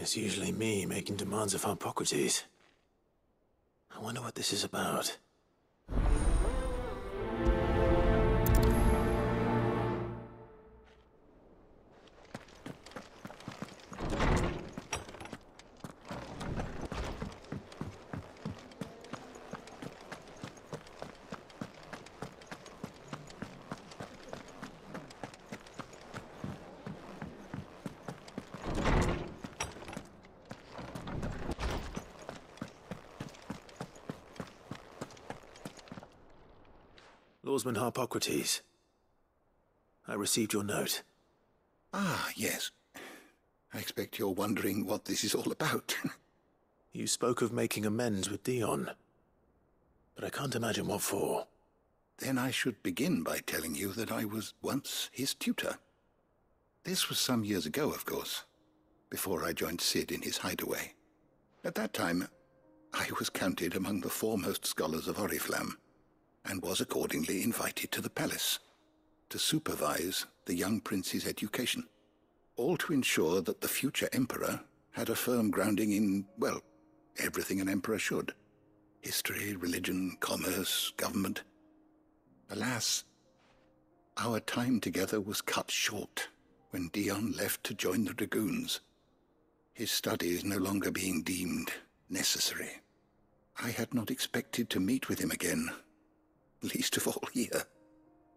It's usually me making demands of Hippocrates. I wonder what this is about. Lawsman Hippocrates. I received your note. Ah, yes. I expect you're wondering what this is all about. You spoke of making amends with Dion, but I can't imagine what for. Then I should begin by telling you that I was once his tutor. This was some years ago, of course, before I joined Cid in his hideaway. At that time, I was counted among the foremost scholars of Oriflamme, and was accordingly invited to the palace to supervise the young prince's education, all to ensure that the future emperor had a firm grounding in, well, everything an emperor should. History, religion, commerce, government. Alas, our time together was cut short when Dion left to join the dragoons, his studies no longer being deemed necessary. I had not expected to meet with him again, least of all here.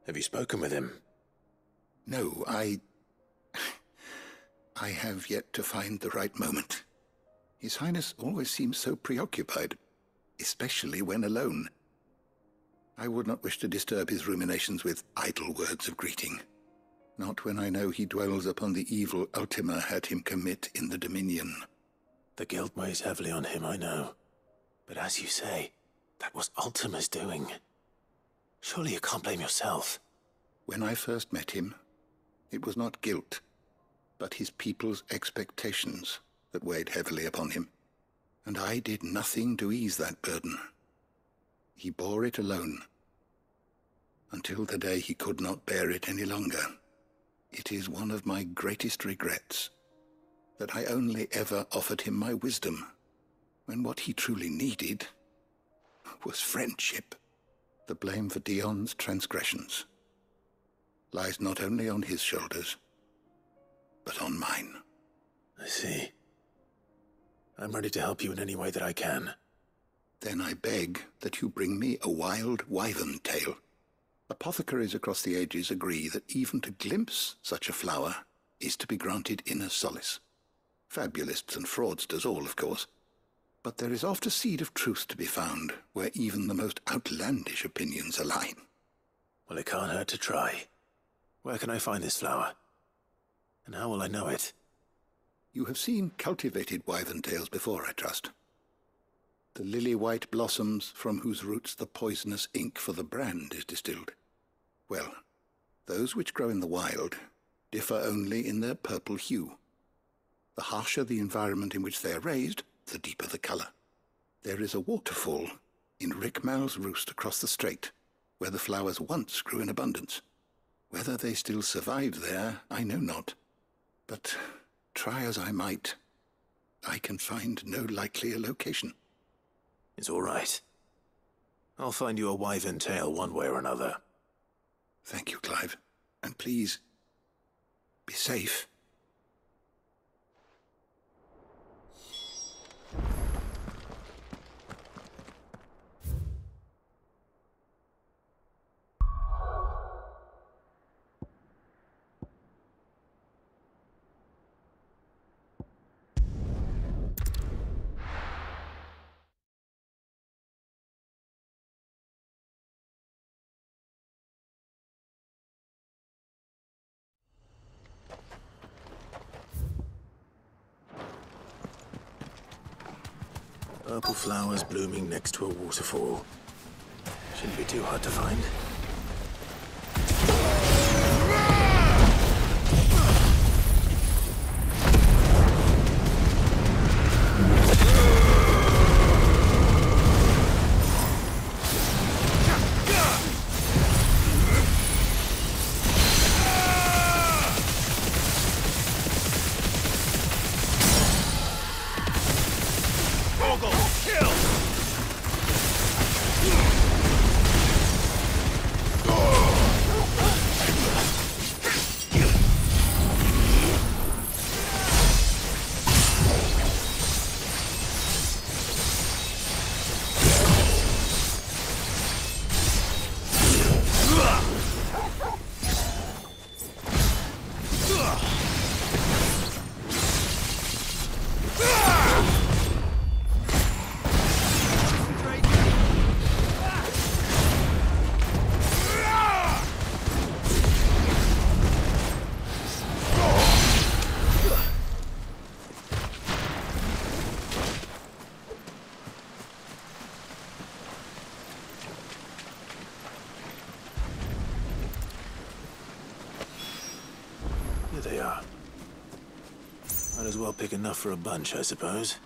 Have you spoken with him? No, I have yet to find the right moment. His Highness always seems so preoccupied, especially when alone. I would not wish to disturb his ruminations with idle words of greeting, not when I know he dwells upon the evil Ultima had him commit in the Dominion. The guilt weighs heavily on him, I know. But as you say, that was Ultima's doing. Surely you can't blame yourself. When I first met him, it was not guilt, but his people's expectations that weighed heavily upon him, and I did nothing to ease that burden. He bore it alone, until the day he could not bear it any longer. It is one of my greatest regrets that I only ever offered him my wisdom, when what he truly needed was friendship. The blame for Dion's transgressions lies not only on his shoulders, but on mine. I see. I'm ready to help you in any way that I can. Then I beg that you bring me a wild wyvern tail. Apothecaries across the ages agree that even to glimpse such a flower is to be granted inner solace. Fabulists and fraudsters all, of course. But there is oft a seed of truth to be found where even the most outlandish opinions align. Well, it can't hurt to try. Where can I find this flower? And how will I know it? You have seen cultivated wyvern tails before, I trust. The lily-white blossoms from whose roots the poisonous ink for the brand is distilled. Well, those which grow in the wild differ only in their purple hue. The harsher the environment in which they are raised, the deeper the color. There is a waterfall in Rickmal's roost across the strait, where the flowers once grew in abundance. Whether they still survive there, I know not. But try as I might, I can find no likelier location. It's all right. I'll find you a wyvern tail one way or another. Thank you, Clive. And please, be safe. Purple flowers blooming next to a waterfall. Shouldn't be too hard to find. are. Might as well pick enough for a bunch, I suppose.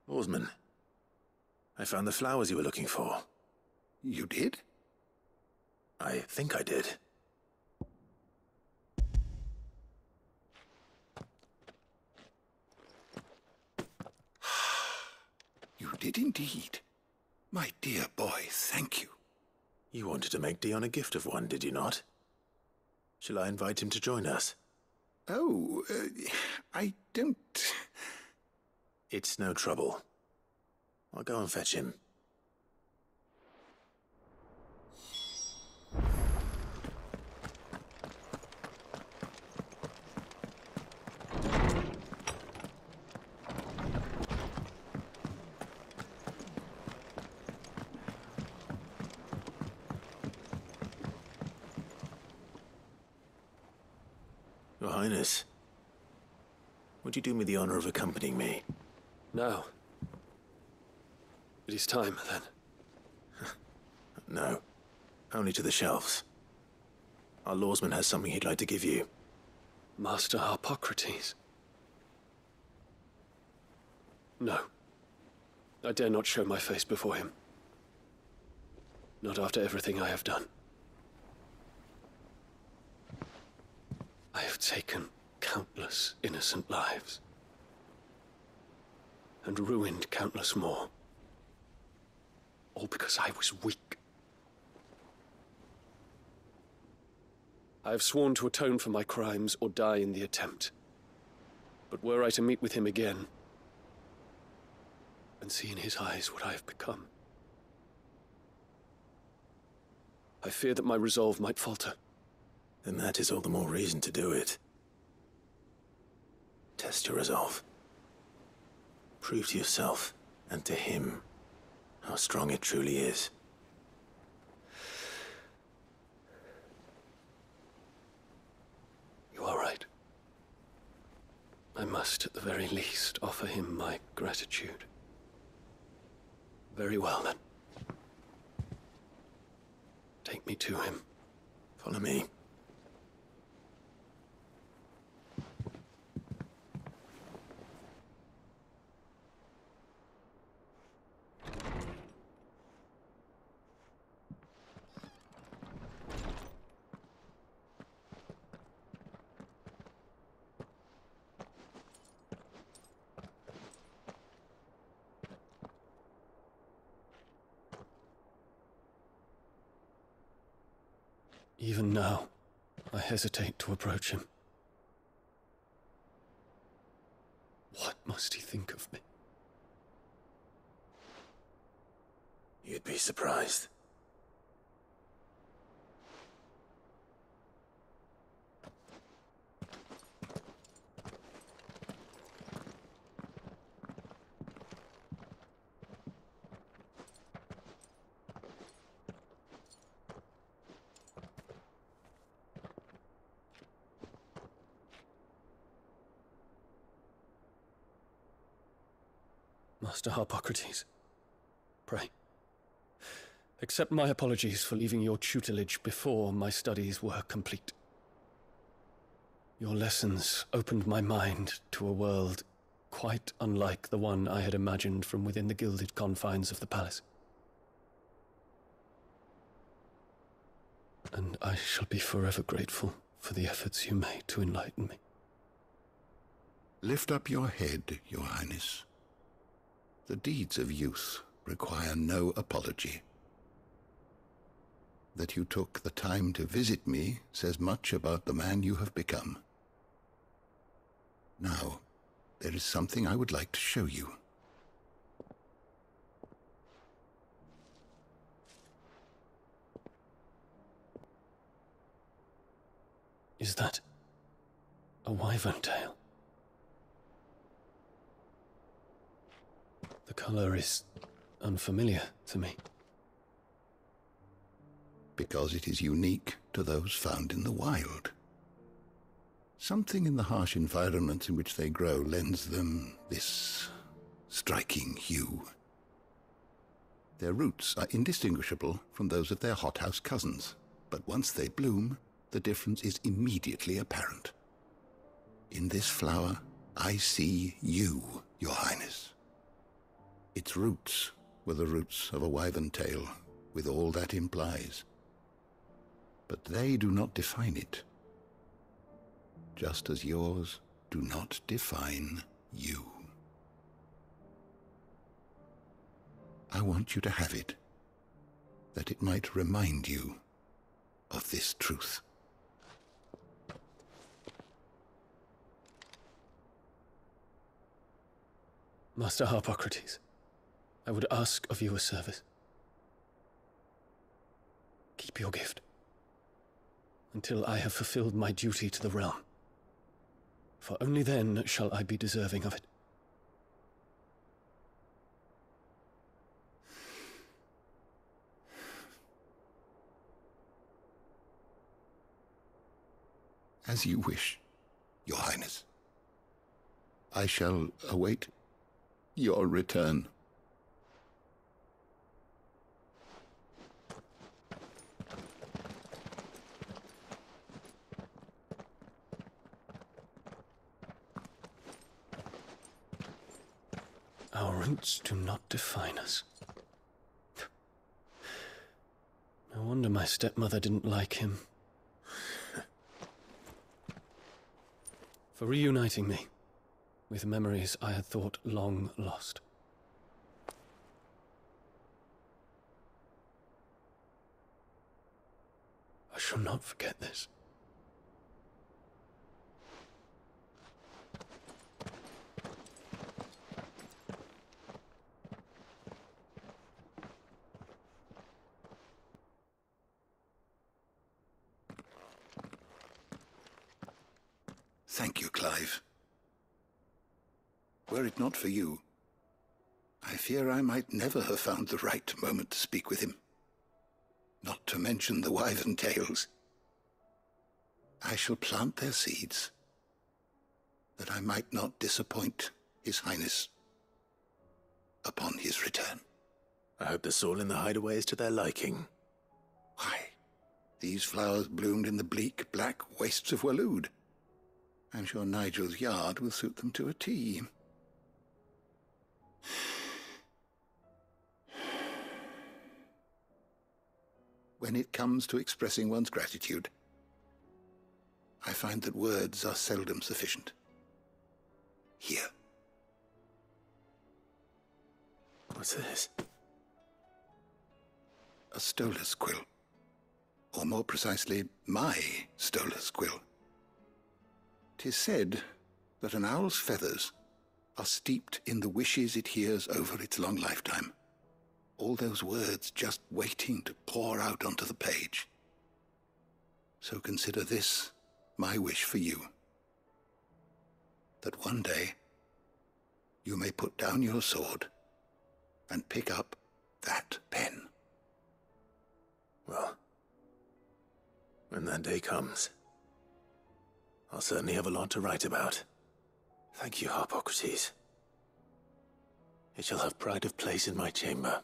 Oarsman, I found the flowers you were looking for. You did? I think I did. You did indeed. My dear boy, thank you. You wanted to make Dion a gift of one, did you not? Shall I invite him to join us? Oh, I don't... It's no trouble. I'll go and fetch him. Your Highness, would you do me the honor of accompanying me? No. It is time, then. No. Only to the shelves. Our lawsman has something he'd like to give you. Master Harpocrates. No. I dare not show my face before him. Not after everything I have done. I have taken countless innocent lives. And ruined countless more. All because I was weak. I have sworn to atone for my crimes or die in the attempt. But were I to meet with him again, and see in his eyes what I have become, I fear that my resolve might falter. Then that is all the more reason to do it. Test your resolve. Prove to yourself, and to him, how strong it truly is. You are right. I must, at the very least, offer him my gratitude. Very well, then. Take me to him. Follow me. Even now, I hesitate to approach him. What must he think of me? You'd be surprised. Master Harpocrates, pray, accept my apologies for leaving your tutelage before my studies were complete. Your lessons opened my mind to a world quite unlike the one I had imagined from within the gilded confines of the palace. And I shall be forever grateful for the efforts you made to enlighten me. Lift up your head, Your Highness. The deeds of youth require no apology. That you took the time to visit me says much about the man you have become. Now, there is something I would like to show you. Is that a wyvern tail? The color is unfamiliar to me. Because it is unique to those found in the wild. Something in the harsh environments in which they grow lends them this striking hue. Their roots are indistinguishable from those of their hothouse cousins, but once they bloom, the difference is immediately apparent. In this flower, I see you, Your Highness. Its roots were the roots of a wyvern tail, with all that implies. But they do not define it, just as yours do not define you. I want you to have it, that it might remind you of this truth. Master Harpocrates, I would ask of you a service. Keep your gift until I have fulfilled my duty to the realm, for only then shall I be deserving of it. As you wish, Your Highness. I shall await your return. Our roots do not define us. No wonder my stepmother didn't like him. For reuniting me with memories I had thought long lost. I shall not forget this. Thank you, Clive. Were it not for you, I fear I might never have found the right moment to speak with him. Not to mention the wyvern tales. I shall plant their seeds, that I might not disappoint His Highness upon his return. I hope the soil in the hideaway is to their liking. Why, these flowers bloomed in the bleak, black wastes of Waloed. I'm sure Nigel's yard will suit them to a T. When it comes to expressing one's gratitude, I find that words are seldom sufficient. Here. What's this? A stolas quill. Or more precisely, my stolas quill. 'Tis said that an owl's feathers are steeped in the wishes it hears over its long lifetime. All those words just waiting to pour out onto the page. So consider this my wish for you. That one day you may put down your sword and pick up that pen. Well, when that day comes, I'll certainly have a lot to write about. Thank you, Harpocrates. It shall have pride of place in my chamber.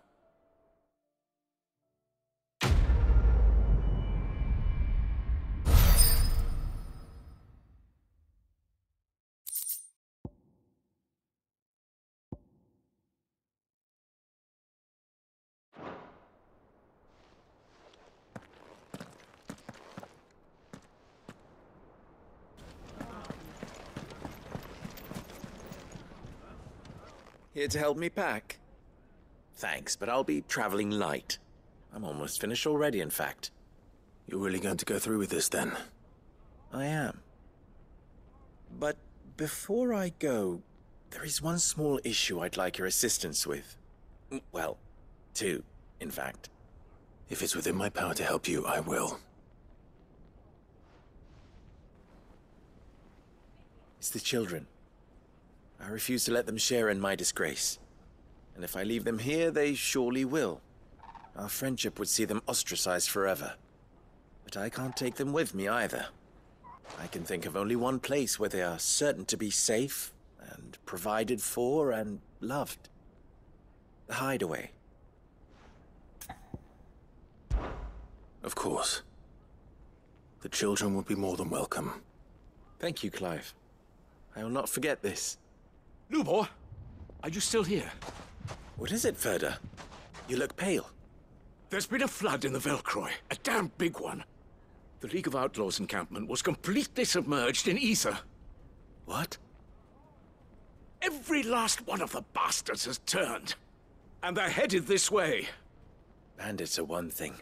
Here to help me pack? Thanks, but I'll be traveling light. I'm almost finished already, in fact. You're really going to go through with this, then? I am. But before I go, there is one small issue I'd like your assistance with. Well, two, in fact. If it's within my power to help you, I will. It's the children. I refuse to let them share in my disgrace. And if I leave them here, they surely will. Our friendship would see them ostracized forever. But I can't take them with me either. I can think of only one place where they are certain to be safe and provided for and loved. The hideaway. Of course. The children would be more than welcome. Thank you, Clive. I will not forget this. Lubor, are you still here? What is it, Ferda? You look pale. There's been a flood in the Velcroy, a damn big one. The League of Outlaws encampment was completely submerged in ether. What? Every last one of the bastards has turned. And they're headed this way. Bandits are one thing,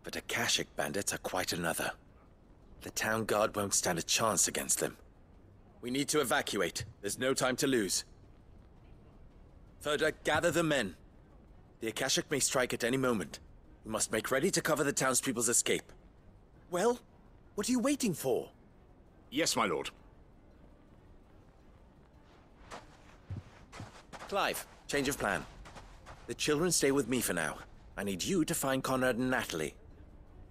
but Akashic bandits are quite another. The town guard won't stand a chance against them. We need to evacuate. There's no time to lose. Ferda, gather the men. The Akashic may strike at any moment. We must make ready to cover the townspeople's escape. Well, what are you waiting for? Yes, my lord. Clive, change of plan. The children stay with me for now. I need you to find Conrad and Natalie.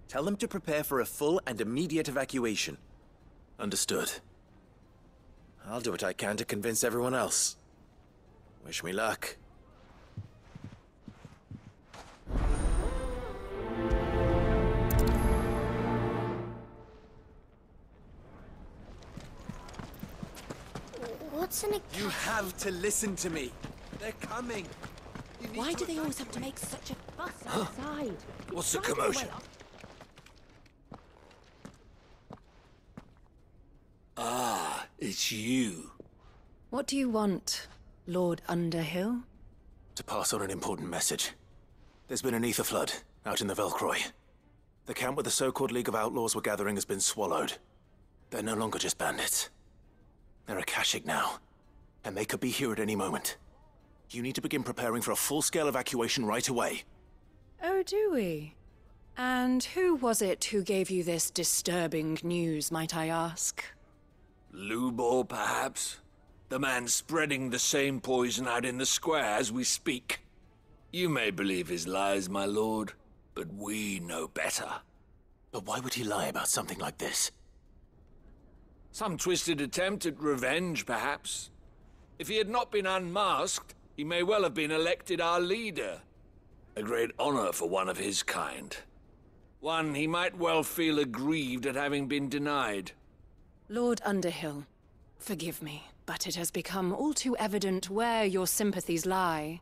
Tell them to prepare for a full and immediate evacuation. Understood. I'll do what I can to convince everyone else. Wish me luck. What's an You have to listen to me. They're coming. Why do they always have to make such a fuss outside? What's the Try to commotion? wait up. Ah, it's you. What do you want, Lord Underhill? To pass on an important message. There's been an ether flood out in the Velcroy. The camp where the so-called League of Outlaws were gathering has been swallowed. They're no longer just bandits. They're Akashic now, and they could be here at any moment. You need to begin preparing for a full-scale evacuation right away. Oh, do we? And who was it who gave you this disturbing news, might I ask? Lubor, perhaps? The man spreading the same poison out in the square as we speak. You may believe his lies, my lord, but we know better. But why would he lie about something like this? Some twisted attempt at revenge, perhaps. If he had not been unmasked, he may well have been elected our leader. A great honor for one of his kind. One he might well feel aggrieved at having been denied. Lord Underhill, forgive me, but it has become all too evident where your sympathies lie.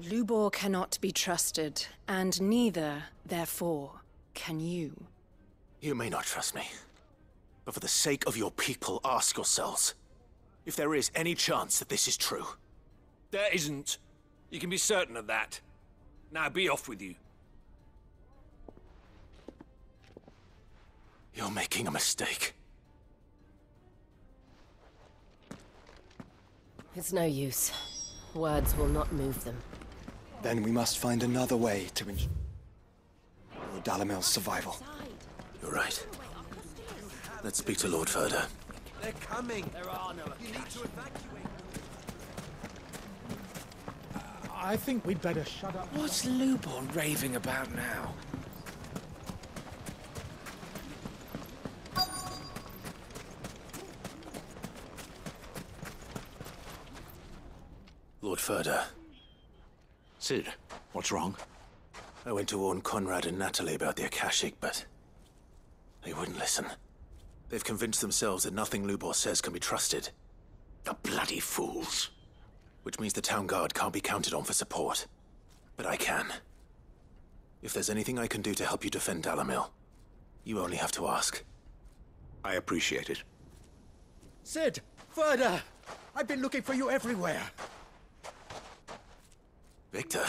Lubor cannot be trusted, and neither, therefore, can you. You may not trust me, but for the sake of your people, ask yourselves if there is any chance that this is true. There isn't. You can be certain of that. Now be off with you. You're making a mistake. It's no use. Words will not move them. Then we must find another way to ensure Dalamil's survival. You're right. Let's speak to Lord Ferda. They're coming. There are no. You need to evacuate. I think we'd better shut up. What's Lubor raving about now? Lord Ferda. Sid, what's wrong? I went to warn Conrad and Natalie about the Akashic, but they wouldn't listen. They've convinced themselves that nothing Lubor says can be trusted. The bloody fools. Which means the town guard can't be counted on for support. But I can. If there's anything I can do to help you defend Dalamil, you only have to ask. I appreciate it. Sid! Ferda! I've been looking for you everywhere. Victor?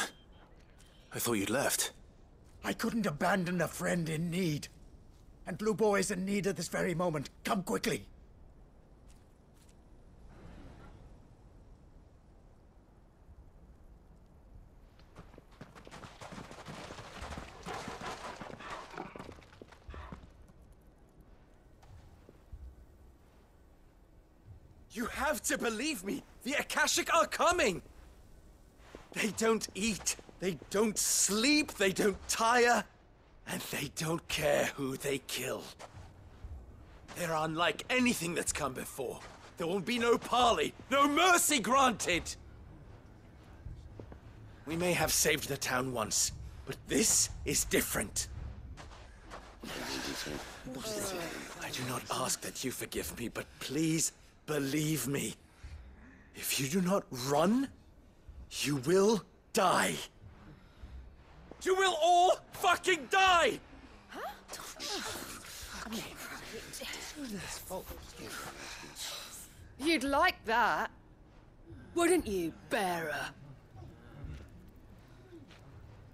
I thought you'd left. I couldn't abandon a friend in need. And Lubor is in need at this very moment. Come quickly. You have to believe me! The Akashic are coming! They don't eat, they don't sleep, they don't tire, and they don't care who they kill. They're unlike anything that's come before. There will be no parley, no mercy granted! We may have saved the town once, but this is different. I do not ask that you forgive me, but please believe me. If you do not run, you will die. You will all fucking die! You'd like that, wouldn't you, bearer?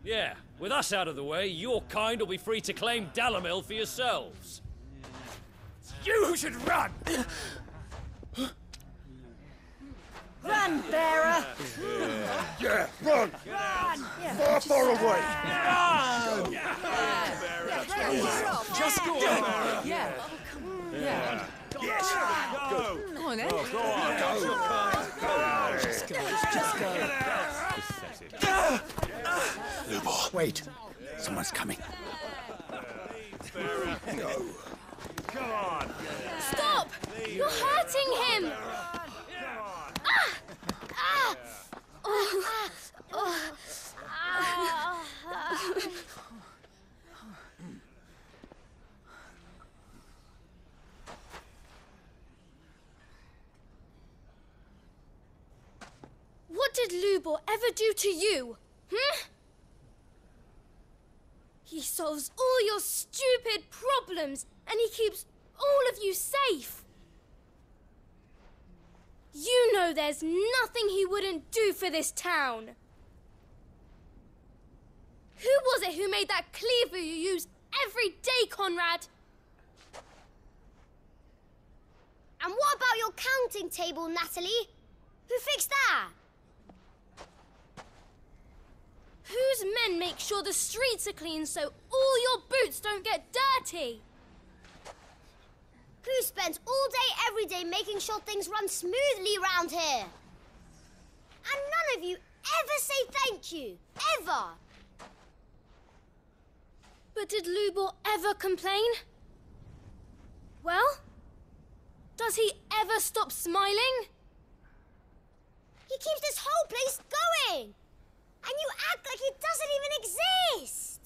Yeah, with us out of the way, your kind will be free to claim Dalamil for yourselves. You who should run! Run, bearer! Yeah, run! Run! Far away! Run! Just go on! Yeah. Yeah. Yes! Go on, then. Go on! Just go. Lubor. Wait. Someone's coming. No. Come on. Stop! You're hurting him! What did Lubor ever do to you? He solves all your stupid problems, and he keeps all of you safe. You know there's nothing he wouldn't do for this town. Who was it who made that cleaver you use every day, Conrad? And what about your counting table, Natalie? Who fixed that? Whose men make sure the streets are clean so all your boots don't get dirty? Who spends all day, every day making sure things run smoothly round here? And none of you ever say thank you. Ever. But did Lubor ever complain? Well, does he ever stop smiling? He keeps this whole place going. And you act like it doesn't even exist.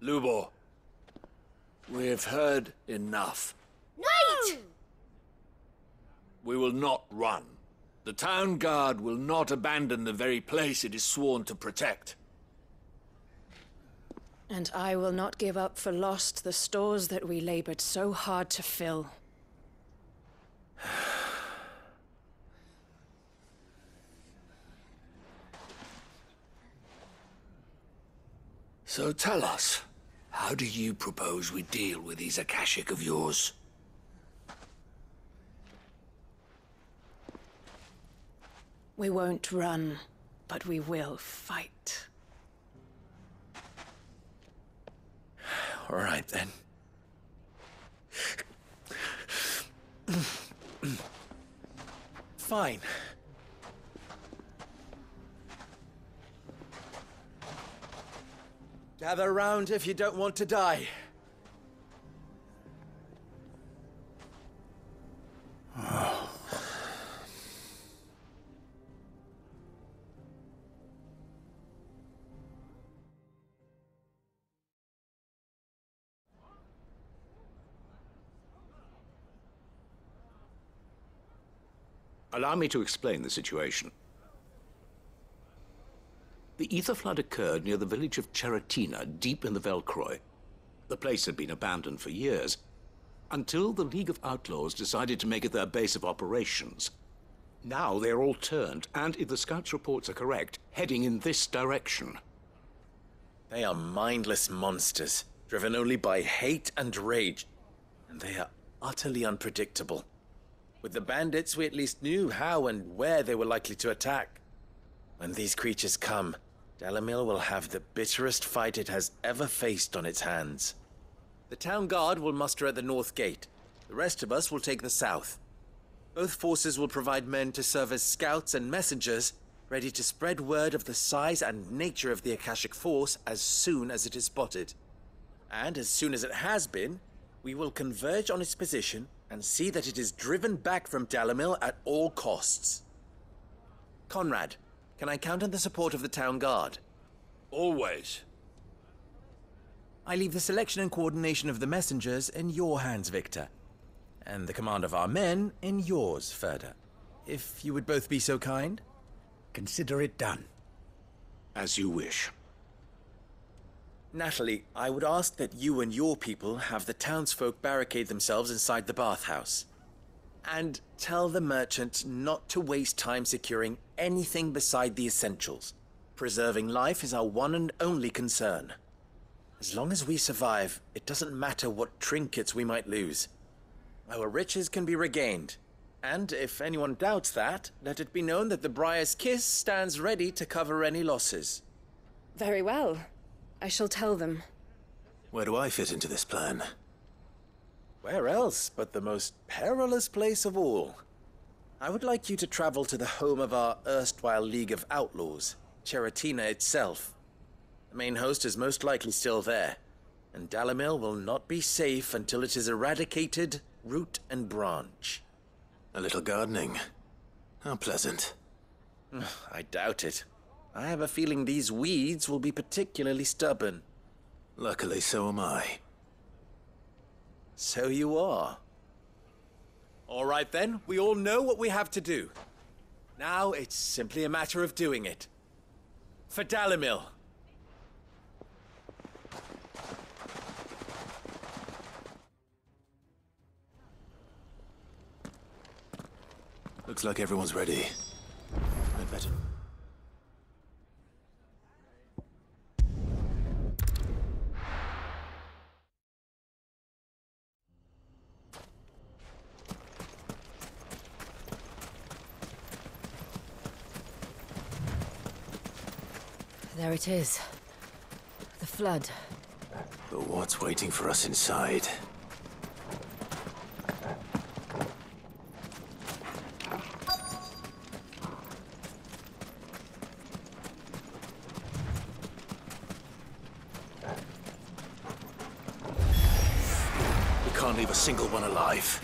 Lubor, we've heard enough. Wait! We will not run. The town guard will not abandon the very place it is sworn to protect. And I will not give up for lost the stores that we labored so hard to fill. So tell us, how do you propose we deal with these Akashic of yours? We won't run, but we will fight. All right, then. Fine. Gather round if you don't want to die. Allow me to explain the situation. The ether flood occurred near the village of Cheratina, deep in the Velcroy. The place had been abandoned for years, until the League of Outlaws decided to make it their base of operations. Now they're all turned, and if the scouts' reports are correct, heading in this direction. They are mindless monsters, driven only by hate and rage, and they are utterly unpredictable. With the bandits, we at least knew how and where they were likely to attack. When these creatures come, Dalimil will have the bitterest fight it has ever faced on its hands. The town guard will muster at the north gate. The rest of us will take the south. Both forces will provide men to serve as scouts and messengers, ready to spread word of the size and nature of the Akashic force as soon as it is spotted. And as soon as it has been, we will converge on its position and see that it is driven back from Dalimil at all costs. Conrad, can I count on the support of the town guard? Always. I leave the selection and coordination of the messengers in your hands, Victor. And the command of our men in yours, Ferda. If you would both be so kind. Consider it done. As you wish. Natalie, I would ask that you and your people have the townsfolk barricade themselves inside the bathhouse. And tell the merchant not to waste time securing anything beside the essentials. Preserving life is our one and only concern. As long as we survive, it doesn't matter what trinkets we might lose. Our riches can be regained. And if anyone doubts that, let it be known that the Briar's Kiss stands ready to cover any losses. Very well. I shall tell them. Where do I fit into this plan? Where else but the most perilous place of all? I would like you to travel to the home of our erstwhile League of Outlaws, Cheratina itself. The main host is most likely still there, and Dalimil will not be safe until it is eradicated, root and branch. A little gardening. How pleasant. I doubt it. I have a feeling these weeds will be particularly stubborn. Luckily, so am I. So you are. All right then, we all know what we have to do. Now it's simply a matter of doing it. For Dalimil. Looks like everyone's ready. I'd better... There it is. The flood. But what's waiting for us inside? We can't leave a single one alive.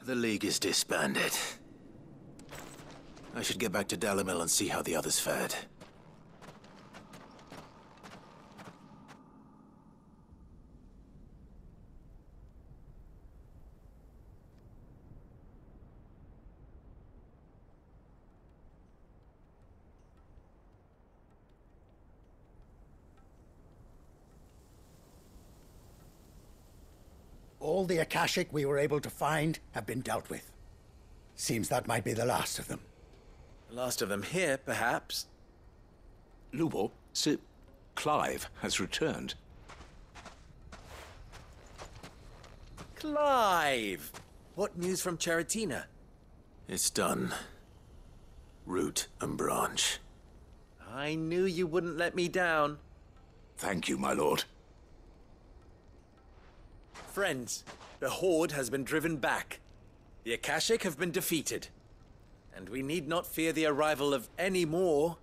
The League is disbanded. I should get back to Dalimil and see how the others fared. All the Akashic we were able to find have been dealt with. Seems that might be the last of them. The last of them here, perhaps. Lubor, Sir Clive has returned. Clive! What news from Charatina? It's done. Root and branch. I knew you wouldn't let me down. Thank you, my lord. Friends, the Horde has been driven back. The Akashic have been defeated. And we need not fear the arrival of any more,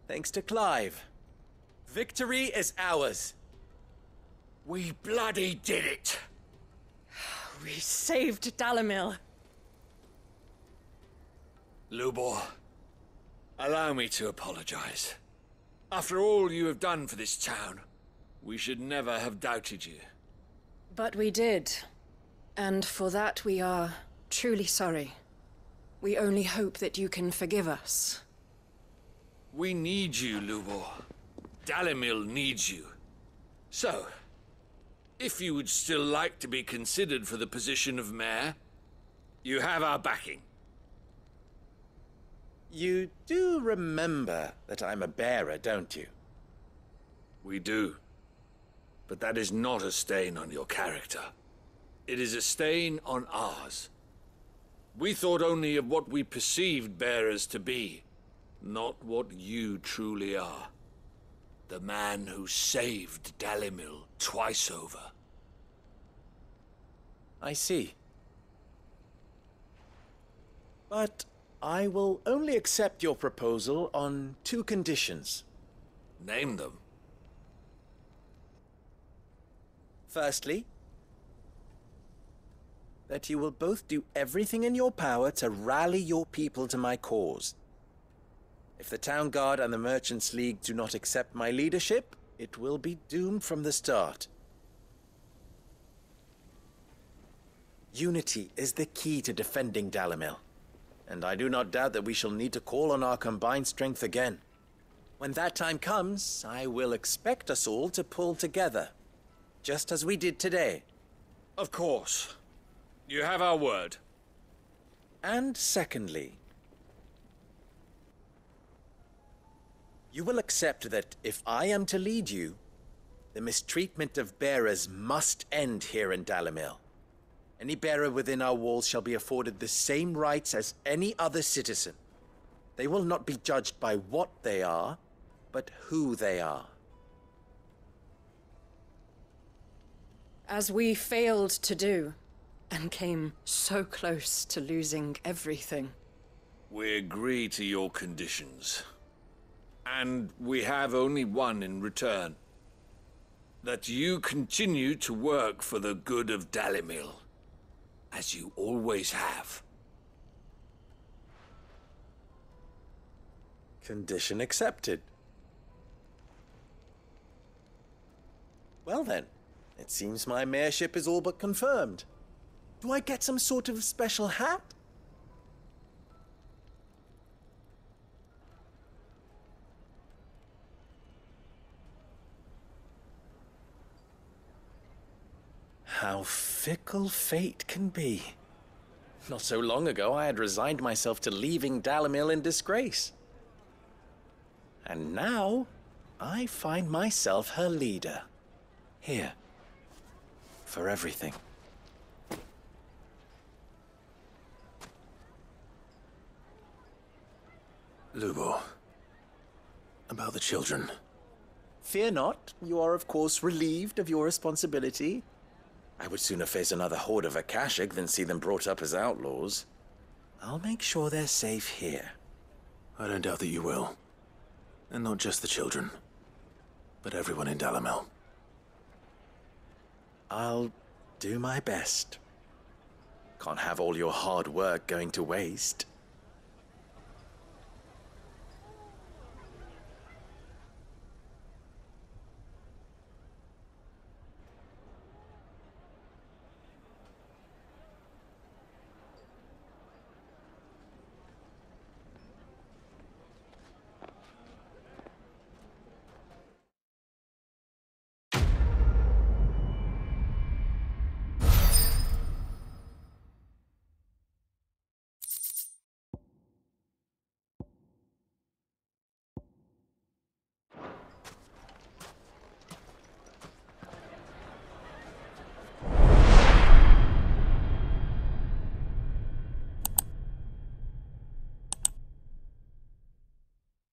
thanks to Clive. Victory is ours. We bloody did it! We saved Dalimil. Lubor, allow me to apologize. After all you have done for this town, we should never have doubted you. But we did. And for that we are truly sorry. We only hope that you can forgive us. We need you, Lubor. Dalimil needs you. So, if you would still like to be considered for the position of mayor, you have our backing. You do remember that I'm a bearer, don't you? We do. But that is not a stain on your character. It is a stain on ours. We thought only of what we perceived bearers to be, not what you truly are. The man who saved Dalimil twice over. I see. But I will only accept your proposal on 2 conditions. Name them. Firstly, that you will both do everything in your power to rally your people to my cause. If the Town Guard and the Merchants League do not accept my leadership, it will be doomed from the start. Unity is the key to defending Dalimil, and I do not doubt that we shall need to call on our combined strength again. When that time comes, I will expect us all to pull together, just as we did today. Of course. You have our word. And secondly, you will accept that if I am to lead you, the mistreatment of bearers must end here in Dalimil. Any bearer within our walls shall be afforded the same rights as any other citizen. They will not be judged by what they are, but who they are. As we failed to do, and came so close to losing everything. We agree to your conditions. And we have only one in return. That you continue to work for the good of Dalimil, as you always have. Condition accepted. Well then, it seems my mayorship is all but confirmed. Do I get some sort of special hat? How fickle fate can be. Not so long ago, I had resigned myself to leaving Dalimil in disgrace. And now, I find myself her leader. Here. For everything. Lubor. About the children. Fear not. You are, of course, relieved of your responsibility. I would sooner face another horde of Akashic than see them brought up as outlaws. I'll make sure they're safe here. I don't doubt that you will. And not just the children, but everyone in Dalimil. I'll do my best. Can't have all your hard work going to waste.